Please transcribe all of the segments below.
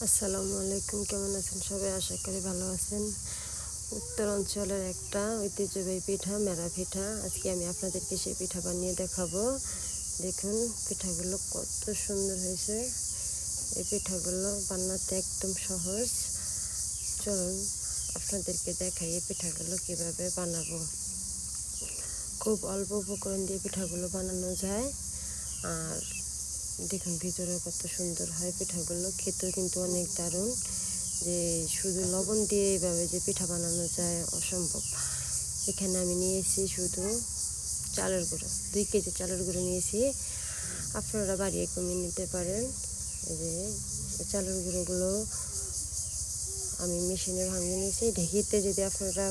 আসসালামু আলাইকুম, কেমন আছেন সবাই? আশা করি ভালো আছেন। উত্তর অঞ্চলের একটা ঐতিহ্যবাহী পিঠা মেরা পিঠা, আজকে আমি আপনাদেরকে সেই পিঠা বানিয়ে দেখাবো। দেখুন পিঠাগুলো কত সুন্দর হয়েছে। এই পিঠাগুলো বানাতে একদম সহজ। চলুন আপনাদেরকে দেখাই এই পিঠাগুলো কিভাবে বানাবো। খুব অল্প উপকরণ দিয়ে পিঠাগুলো বানানো যায়। আর দেখুন ভিতরে কত সুন্দর হয় পিঠাগুলো, খেতেও কিন্তু অনেক দারুণ। যে শুধু লবণ দিয়ে এইভাবে যে পিঠা বানানো যায় অসম্ভব। এখানে আমি নিয়েছি শুধু চালের গুঁড়ো, 2 কেজি চালের গুঁড়ো নিয়েছি। আপনারা বাড়িয়ে কমিয়ে নিতে পারেন। এই যে চালের গুঁড়োগুলো আমি মেশিনে ভাঙিয়ে নিয়েছি। ঢেঁকিতে যদি আপনারা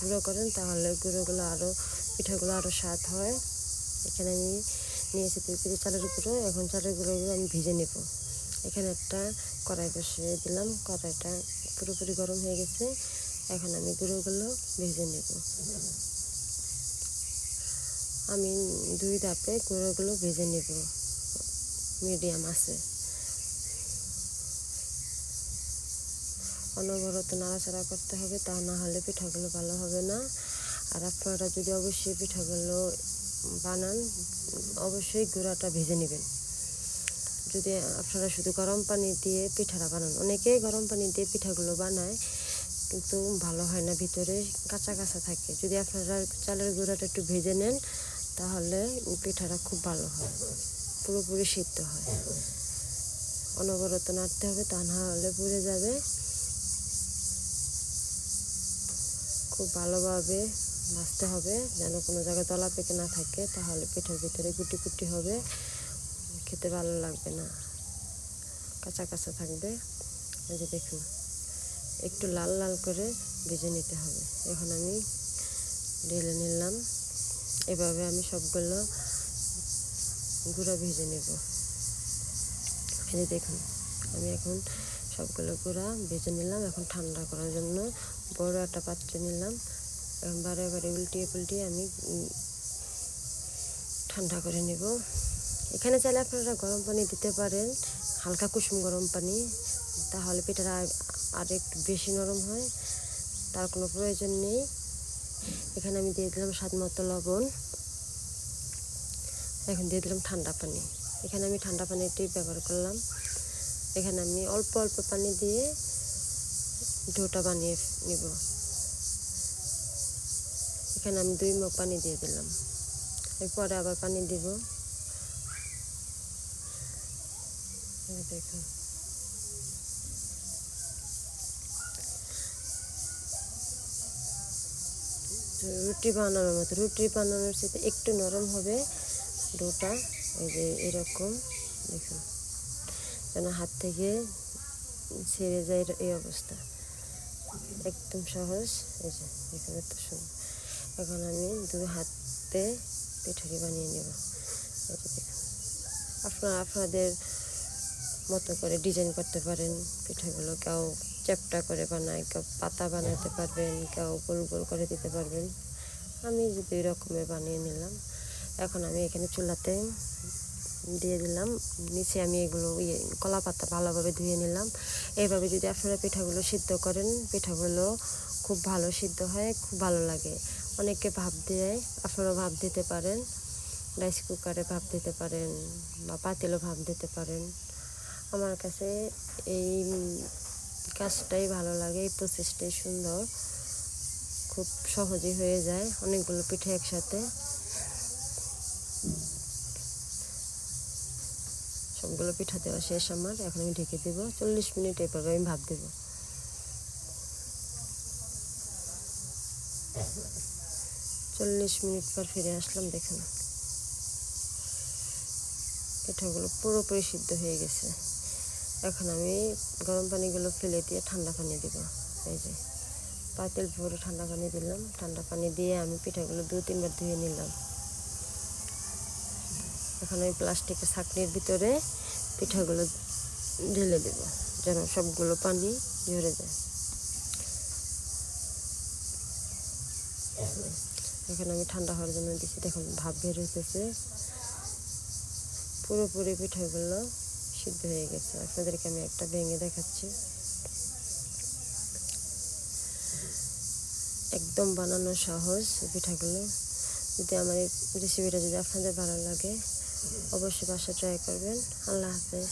গুঁড়ো করেন তাহলে গুঁড়োগুলো আরও পিঠাগুলো আরও স্বাদ হয়। এখানে আমি নিয়েছি 2 কেজি চালের গুঁড়ো। এখন চালের গুঁড়োগুলো আমি ভেজে নেব। এখানে একটা কড়াই বসিয়ে দিলাম, কড়াইটা পুরোপুরি গরম হয়ে গেছে। এখন আমি গুঁড়োগুলো ভেজে নেব। আমি 2 ধাপে গুঁড়োগুলো ভেজে নেব মিডিয়াম আছে। অনবরত নাড়াচাড়া করতে হবে, তা না হলে পিঠাগুলো ভালো হবে না। আর আপনারা যদি অবশ্যই পিঠাগুলো বানান অবশ্যই গুঁড়াটা ভেজে নেবেন। যদি আপনারা শুধু গরম পানি দিয়ে পিঠাটা বানান, অনেকেই গরম পানি দিয়ে পিঠাগুলো বানায় কিন্তু ভালো হয় না, ভিতরে কাঁচা কাঁচা থাকে। যদি আপনারা চালের গুঁড়াটা একটু ভেজে নেন তাহলে পিঠাটা খুব ভালো হয়, পুরোপুরি সিদ্ধ হয়। অনবরত নাড়তে হবে, তা না হলে পুড়ে যাবে। খুব ভালোভাবে ভাজতে হবে যেন কোনো জায়গায় তলা পেকে না থাকে, তাহলে পিঠার ভিতরে গুটি গুটি হবে, খেতে ভালো লাগবে না, কাঁচা কাঁচা থাকবে। এই যে দেখুন একটু লাল লাল করে ভেজে নিতে হবে। এখন আমি ঢেলে নিলাম। এভাবে আমি সবগুলো গুঁড়া ভেজে নেব। এই যে দেখুন আমি এখন সবগুলো গুঁড়া ভেজে নিলাম। এখন ঠান্ডা করার জন্য বড় একটা পাত্র নিলাম। এখন বারে বারে উল্টিয়ে পুল্টিয়ে আমি ঠান্ডা করে নেব। এখানে চাইলে আপনারা গরম পানি দিতে পারেন, হালকা কুসুম গরম পানি, তাহলে পিঠাটা আর একটু বেশি নরম হয়। তার কোনো প্রয়োজন নেই। এখানে আমি দিয়ে দিলাম স্বাদ মতো লবণ। এখন দিয়ে দিলাম ঠান্ডা পানি। এখানে আমি ঠান্ডা পানিটি ব্যবহার করলাম। এখানে আমি অল্প অল্প পানি দিয়ে ডোটা বানিয়ে নেব। এখানে আমি 2 মগ পানি দিয়ে দিলাম। এরপরে আবার পানি দিব। দেখুন রুটি বানানোর মতো, রুটি বানানোর সাথে একটু নরম হবে ডোটা। এই যে এরকম দেখুন, যেন হাত থেকে ছেড়ে যায় এই অবস্থা। একদম সহজ। এই যে দেখুন এত সুন্দর। এখন আমি 2 হাতে পিঠাটি বানিয়ে নেব। এই যে দেখুন আপনারা আপনাদের মতো করে ডিজাইন করতে পারেন পিঠাগুলো। কেউ চ্যাপ্টা করে বানায়, কেউ পাতা বানাতে পারবেন, কেউ গোল গোল করে দিতে পারবেন। আমি 2 রকমের বানিয়ে নিলাম। এখন আমি এখানে চুলাতে দিয়ে দিলাম। নিচে আমি এগুলো কলা পাতা ভালোভাবে ধুয়ে নিলাম। এইভাবে যদি আপনারা পিঠাগুলো সিদ্ধ করেন পিঠাগুলো খুব ভালো সিদ্ধ হয়, খুব ভালো লাগে। অনেকে ভাপ দিয়ে, আপনারা ভাপ দিতে পারেন, রাইস কুকারে ভাপ দিতে পারেন বা পাতিলেও ভাপ দিতে পারেন। আমার কাছে এই কাজটাই ভালো লাগে, এই প্রসেসটাই সুন্দর, খুব সহজেই হয়ে যায় অনেকগুলো পিঠে একসাথে। সবগুলো পিঠা দেওয়া শেষ আমার। এখন আমি ঢেকে দেবো 40 মিনিট। এভাবে আমি ভাপ দেবো। 40 মিনিট পর ফিরে আসলাম। দেখুন পিঠাগুলো পুরোপুরি সিদ্ধ হয়ে গেছে। এখন আমি গরম পানিগুলো ফেলে দিয়ে ঠান্ডা পানি দেবো। এই যে পাতিল ভরে ঠান্ডা পানি দিলাম। ঠান্ডা পানি দিয়ে আমি পিঠাগুলো 2-3 বার ধুয়ে নিলাম। এখন ওই প্লাস্টিকের ছাঁকনির ভিতরে পিঠাগুলো ঢেলে দেব যেন সবগুলো পানি ঝরে যায়। এখন আমি ঠান্ডা হওয়ার জন্য দিচ্ছি। দেখুন ভাপ বের হইতেছে। পুরোপুরি পিঠাগুলো সিদ্ধ হয়ে গেছে। আপনাদেরকে আমি একটা ভেঙে দেখাচ্ছি। একদম বানানো সহজ পিঠাগুলো। যদি আমার এই রেসিপিটা যদি আপনাদের ভালো লাগে অবশ্যই বাসায় ট্রাই করবেন। আল্লাহ হাফেজ।